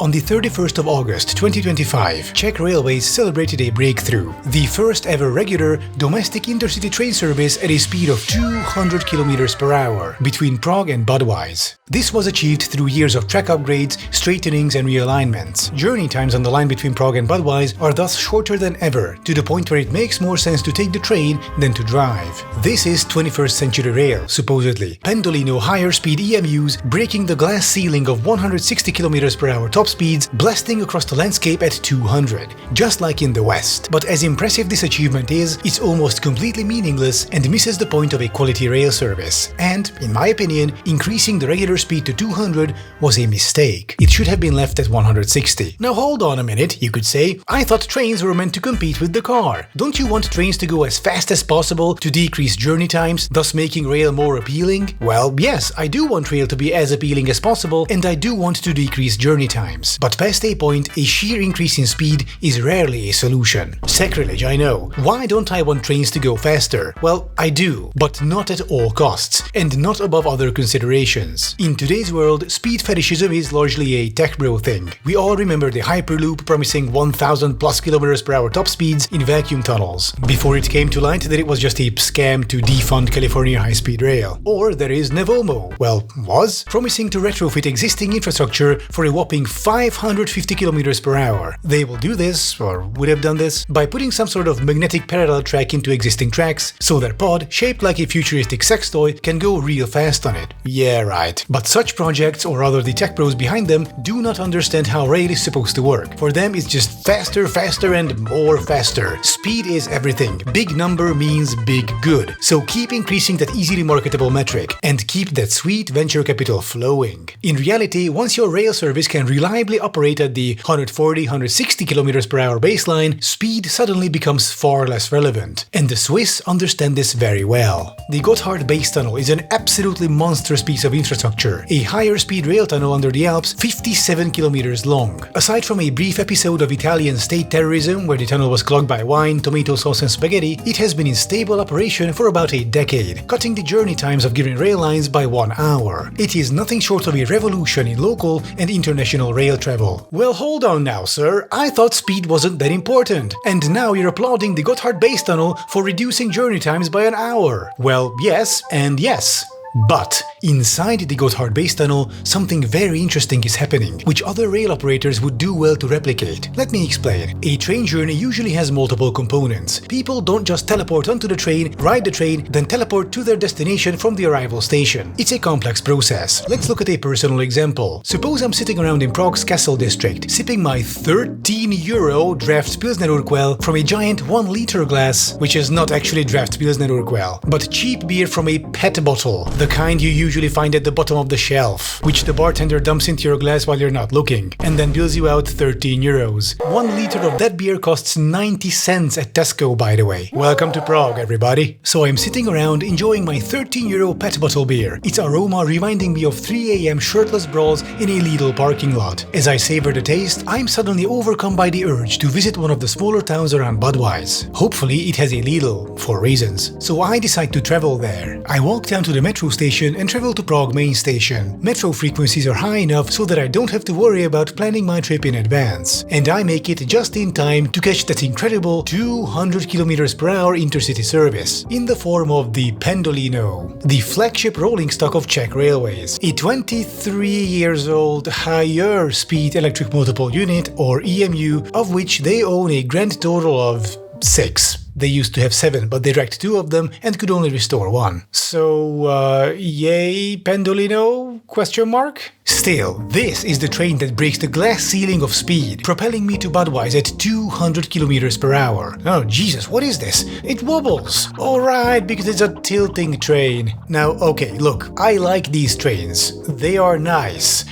On the 31st of August 2025, Czech Railways celebrated a breakthrough, the first ever regular domestic intercity train service at a speed of 200 km per hour between Prague and Budweis. This was achieved through years of track upgrades, straightenings and realignments. Journey times on the line between Prague and Budweis are thus shorter than ever, to the point where it makes more sense to take the train than to drive. This is 21st century rail, supposedly. Pendolino higher speed EMUs breaking the glass ceiling of 160 km per hour top speeds, blasting across the landscape at 200, just like in the West. But as impressive this achievement is, it's almost completely meaningless and misses the point of a quality rail service. And, in my opinion, increasing the regular speed to 200 was a mistake. It should have been left at 160. Now hold on a minute, you could say. I thought trains were meant to compete with the car. Don't you want trains to go as fast as possible to decrease journey times, thus making rail more appealing? Well, yes, I do want rail to be as appealing as possible, and I do want to decrease journey times. But past a point, a sheer increase in speed is rarely a solution. Sacrilege, I know. Why don't I want trains to go faster? Well, I do, but not at all costs, and not above other considerations. In today's world, speed fetishism is largely a tech bro thing. We all remember the Hyperloop promising 1000 plus km per hour top speeds in vacuum tunnels, before it came to light that it was just a scam to defund California high-speed rail. Or there is Nevomo, well, was, promising to retrofit existing infrastructure for a whopping 550 km per hour. They will do this, or would have done this, by putting some sort of magnetic parallel track into existing tracks, so their pod, shaped like a futuristic sex toy, can go real fast on it. Yeah, right. But such projects, or rather the tech pros behind them, do not understand how rail is supposed to work. For them, it's just faster, faster, and more faster. Speed is everything. Big number means big good. So keep increasing that easily marketable metric, and keep that sweet venture capital flowing. In reality, once your rail service can reliably operate at the 140-160 km per hour baseline, speed suddenly becomes far less relevant. And the Swiss understand this very well. The Gotthard base tunnel is an absolutely monstrous piece of infrastructure, a higher speed rail tunnel under the Alps 57 km long. Aside from a brief episode of Italian state terrorism where the tunnel was clogged by wine, tomato sauce and spaghetti, it has been in stable operation for about a decade, cutting the journey times of given rail lines by 1 hour. It is nothing short of a revolution in local and international rail travel. Well, hold on now, sir. I thought speed wasn't that important. And now you're applauding the Gotthard base tunnel for reducing journey times by an hour. Well, yes and yes. But inside the Gotthard base tunnel, something very interesting is happening, which other rail operators would do well to replicate. Let me explain. A train journey usually has multiple components. People don't just teleport onto the train, ride the train, then teleport to their destination from the arrival station. It's a complex process. Let's look at a personal example. Suppose I'm sitting around in Prague's Castle district, sipping my €13 draft Pilsner Urquell from a giant 1-liter glass, which is not actually draft Pilsner Urquell, but cheap beer from a PET bottle. The kind you usually find at the bottom of the shelf, which the bartender dumps into your glass while you're not looking, and then bills you out €13. 1 liter of that beer costs 90 cents at Tesco, by the way. Welcome to Prague, everybody. So I'm sitting around enjoying my €13 PET bottle beer, its aroma reminding me of 3 AM shirtless brawls in a Lidl parking lot. As I savor the taste, I'm suddenly overcome by the urge to visit one of the smaller towns around Budweis. Hopefully it has a Lidl, for reasons. So I decide to travel there. I walk down to the metro station and travel to Prague main station. Metro frequencies are high enough so that I don't have to worry about planning my trip in advance. And I make it just in time to catch that incredible 200 km per hour intercity service, in the form of the Pendolino, the flagship rolling stock of Czech Railways, a 23 years old higher speed electric multiple unit, or EMU, of which they own a grand total of 6. They used to have 7, but they wrecked 2 of them and could only restore 1. So, yay Pendolino? Question mark? Still, this is the train that breaks the glass ceiling of speed, propelling me to Budweis at 200 km per hour. Oh Jesus, what is this? It wobbles! Alright, because it's a tilting train. Now, okay, look, I like these trains. They are nice.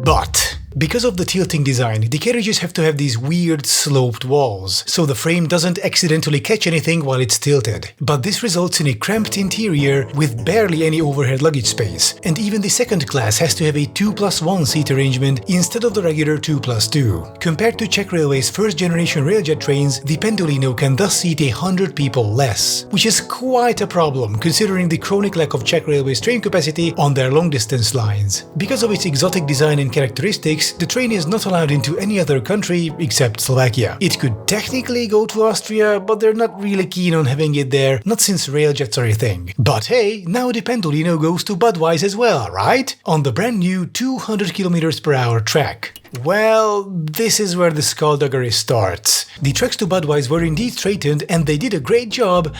But because of the tilting design, the carriages have to have these weird sloped walls, so the frame doesn't accidentally catch anything while it's tilted. But this results in a cramped interior with barely any overhead luggage space, and even the second class has to have a 2+1 seat arrangement instead of the regular 2+2. Compared to Czech Railway's first-generation railjet trains, the Pendolino can thus seat 100 people less, which is quite a problem considering the chronic lack of Czech Railway's train capacity on their long-distance lines. Because of its exotic design and characteristics, case, the train is not allowed into any other country except Slovakia. It could technically go to Austria, but they're not really keen on having it there, not since railjets are a thing. But hey, now the Pendolino goes to Budweis as well, right? On the brand new 200 km/h track. Well, this is where the skullduggery starts. The tracks to Budweis were indeed straightened and they did a great job,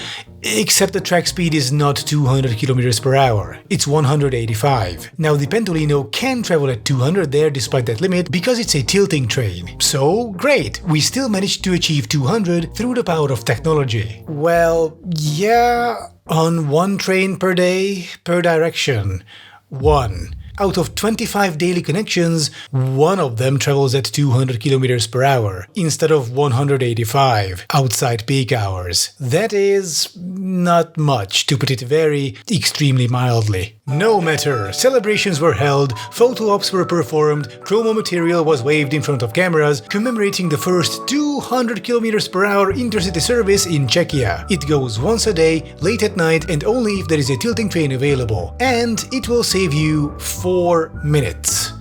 except the track speed is not 200 km/h, it's 185. Now the Pendolino can travel at 200 there despite that limit because it's a tilting train. So great, we still managed to achieve 200 through the power of technology. Well, yeah, on one train per day, per direction. One. Out of 25 daily connections, one of them travels at 200 km/h instead of 185 outside peak hours. That is not much, to put it very extremely mildly. No matter, celebrations were held, photo ops were performed, promo material was waved in front of cameras, commemorating the first 200 km/h intercity service in Czechia. It goes once a day, late at night, and only if there is a tilting train available. And it will save you 4 minutes.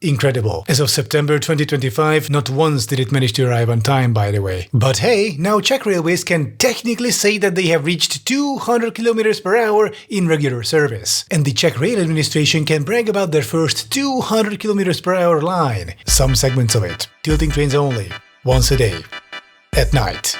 Incredible. As of September 2025, not once did it manage to arrive on time, by the way. But hey, now Czech Railways can technically say that they have reached 200 km/h in regular service. And the Czech Rail Administration can brag about their first 200 km/h line. Some segments of it. Tilting trains only. Once a day. At night.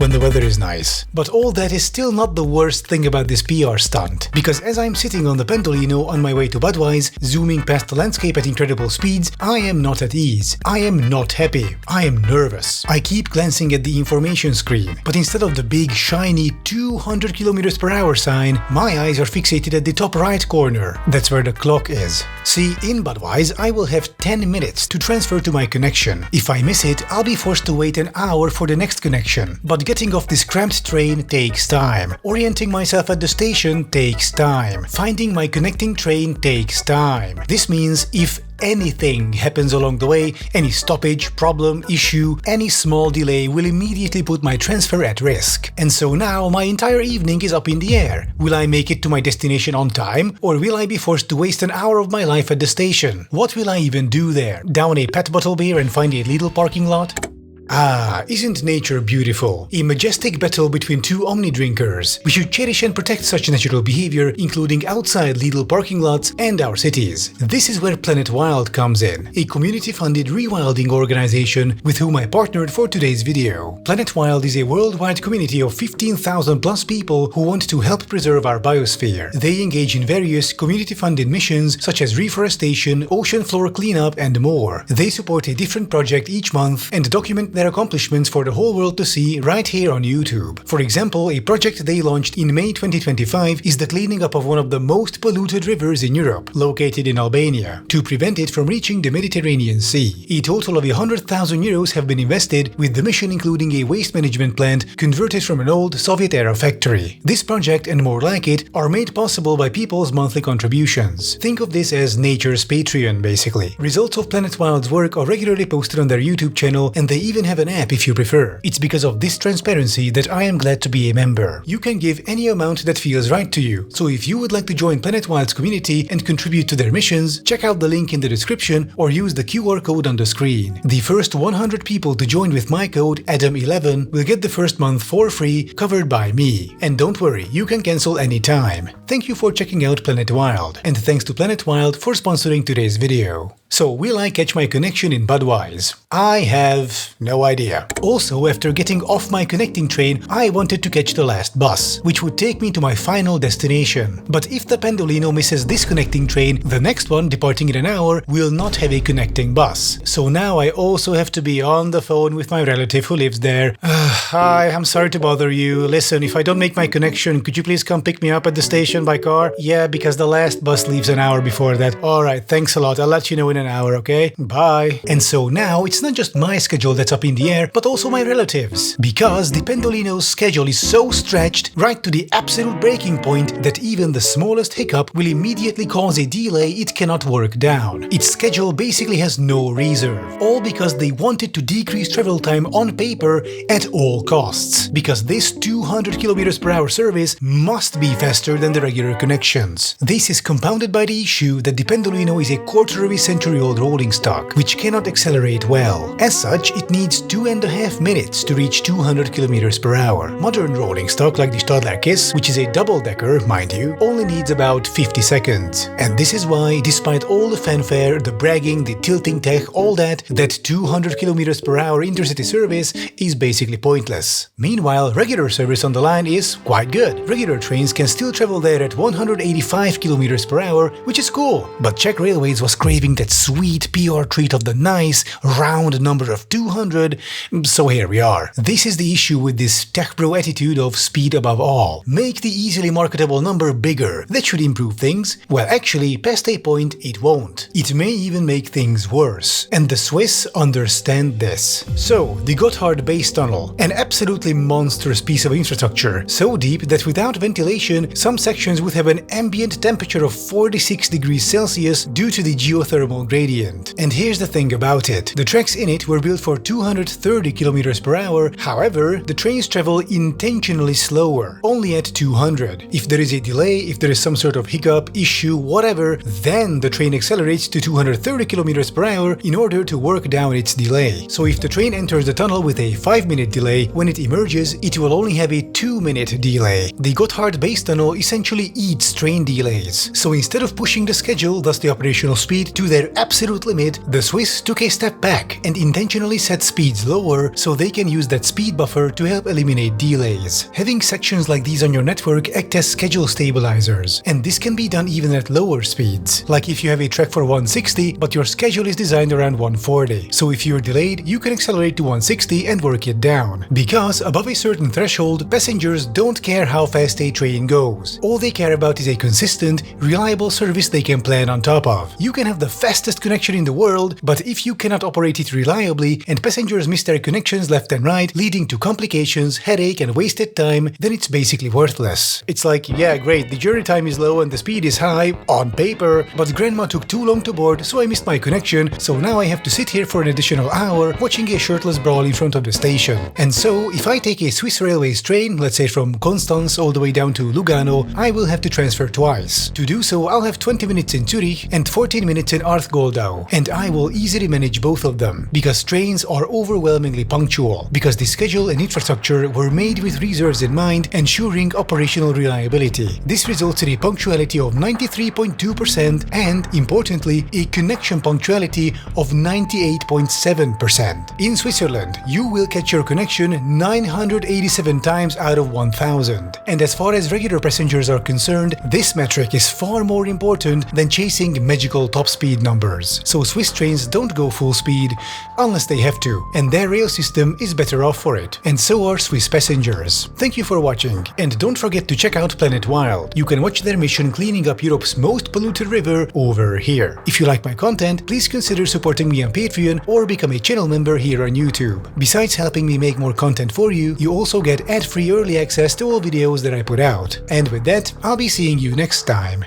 When the weather is nice. But all that is still not the worst thing about this PR stunt, because as I'm sitting on the Pendolino on my way to Budweis, zooming past the landscape at incredible speeds, I am not at ease. I am not happy. I am nervous. I keep glancing at the information screen, but instead of the big, shiny 200 km/h sign, my eyes are fixated at the top right corner. That's where the clock is. See, in Budweis, I will have 10 minutes to transfer to my connection. If I miss it, I'll be forced to wait an hour for the next connection. But getting off this cramped train takes time. Orienting myself at the station takes time. Finding my connecting train takes time. This means if anything happens along the way, any stoppage, problem, issue, any small delay will immediately put my transfer at risk. And so now my entire evening is up in the air. Will I make it to my destination on time, or will I be forced to waste an hour of my life at the station? What will I even do there? Down a pet bottle beer and find a Lidl parking lot? Ah, isn't nature beautiful? A majestic battle between two omni-drinkers. We should cherish and protect such natural behavior, including outside Lidl parking lots and our cities. This is where Planet Wild comes in, a community-funded rewilding organization with whom I partnered for today's video. Planet Wild is a worldwide community of 15,000 plus people who want to help preserve our biosphere. They engage in various community-funded missions such as reforestation, ocean floor cleanup, and more. They support a different project each month and document their accomplishments for the whole world to see right here on YouTube. For example, a project they launched in May 2025 is the cleaning up of one of the most polluted rivers in Europe, located in Albania, to prevent it from reaching the Mediterranean Sea. A total of 100,000 euros have been invested, with the mission including a waste management plant converted from an old Soviet-era factory. This project and more like it are made possible by people's monthly contributions. Think of this as nature's Patreon, basically. Results of Planet Wild's work are regularly posted on their YouTube channel, and they even have an app if you prefer. It's because of this transparency that I am glad to be a member. You can give any amount that feels right to you, so if you would like to join Planet Wild's community and contribute to their missions, check out the link in the description or use the QR code on the screen. The first 100 people to join with my code ADAM11 will get the first month for free, covered by me. And don't worry, you can cancel anytime. Thank you for checking out Planet Wild, and thanks to Planet Wild for sponsoring today's video. So, will I catch my connection in Budweis? I have no idea. Also, after getting off my connecting train, I wanted to catch the last bus, which would take me to my final destination. But if the Pendolino misses this connecting train, the next one, departing in an hour, will not have a connecting bus. So now I also have to be on the phone with my relative who lives there. Hi, I'm sorry to bother you. Listen, if I don't make my connection, could you please come pick me up at the station by car? Yeah, because the last bus leaves an hour before that. Alright, thanks a lot. I'll let you know in an hour, okay? Bye. And so now it's not just my schedule that's up in the air, but also my relatives. Because the Pendolino's schedule is so stretched right to the absolute breaking point that even the smallest hiccup will immediately cause a delay it cannot work down. Its schedule basically has no reserve, all because they wanted to decrease travel time on paper at all costs, because this 200 km/h service must be faster than the regular connections. This is compounded by the issue that the Pendolino is a quarter-of-a-century-old rolling stock, which cannot accelerate well. As such, it needs 2.5 minutes to reach 200 km/h. Modern rolling stock like the Stadler Kiss, which is a double-decker, mind you, only needs about 50 seconds. And this is why, despite all the fanfare, the bragging, the tilting tech, all that 200 km/h intercity service is basically pointless. Meanwhile, regular service on the line is quite good. Regular trains can still travel there at 185 km/h, which is cool. But Czech Railways was craving that sweet PR treat of the nice, round number of 200, so here we are. This is the issue with this tech bro attitude of speed above all. Make the easily marketable number bigger. That should improve things. Well, actually, past a point, it won't. It may even make things worse. And the Swiss understand this. So, the Gotthard base tunnel, an absolutely monstrous piece of infrastructure, so deep that without ventilation, some sections would have an ambient temperature of 46 degrees Celsius due to the geothermal gradient. And here's the thing about it. The tracks in it were built for 230 km/h, however, the trains travel intentionally slower, only at 200. If there is a delay, if there is some sort of hiccup, issue, whatever, then the train accelerates to 230 km/h in order to work down its delay. So if the train enters the tunnel with a 5-minute delay, when it emerges, it will only have a 2-minute delay. The Gotthard base tunnel essentially eats train delays. So instead of pushing the schedule, thus the operational speed, to their absolute limit, the Swiss took a step back and intentionally set speeds lower so they can use that speed buffer to help eliminate delays. Having sections like these on your network act as schedule stabilizers, and this can be done even at lower speeds. Like if you have a track for 160, but your schedule is designed around 140. So if you're delayed, you can accelerate to 160 and work it down. Because above a certain threshold, passengers don't care how fast a train goes. All they care about is a consistent, reliable service they can plan on top of. You can have the fastest connection in the world, but if you cannot operate it reliably and passengers miss their connections left and right, leading to complications, headache and wasted time, then it's basically worthless. It's like, yeah, great, the journey time is low and the speed is high, on paper, but grandma took too long to board, so I missed my connection, so now I have to sit here for an additional hour watching a shirtless brawl in front of the station. And so, if I take a Swiss Railways train, let's say from Constance all the way down to Lugano, I will have to transfer twice. To do so, I'll have 20 minutes in Zurich and 14 minutes in Arth-Goldau, and I will easily manage both of them, because trains are overwhelmingly punctual, because the schedule and infrastructure were made with reserves in mind, ensuring operational reliability. This results in a punctuality of 93.2% and, importantly, a connection punctuality of 98.7%. In Switzerland, you will catch your connection 987 times out of 1000. And as far as regular passengers are concerned, this metric is far more important than chasing magical top speed numbers. So Swiss trains don't go full speed unless they have to, and their rail system is better off for it. And so are Swiss passengers. Thank you for watching, and don't forget to check out Planet Wild. You can watch their mission cleaning up Europe's most polluted river over here. If you like my content, please consider supporting me on Patreon or become a channel member here on YouTube. Besides helping me make more content for you, you also get ad-free early access to all videos that I put out. And with that, I'll be seeing you next time.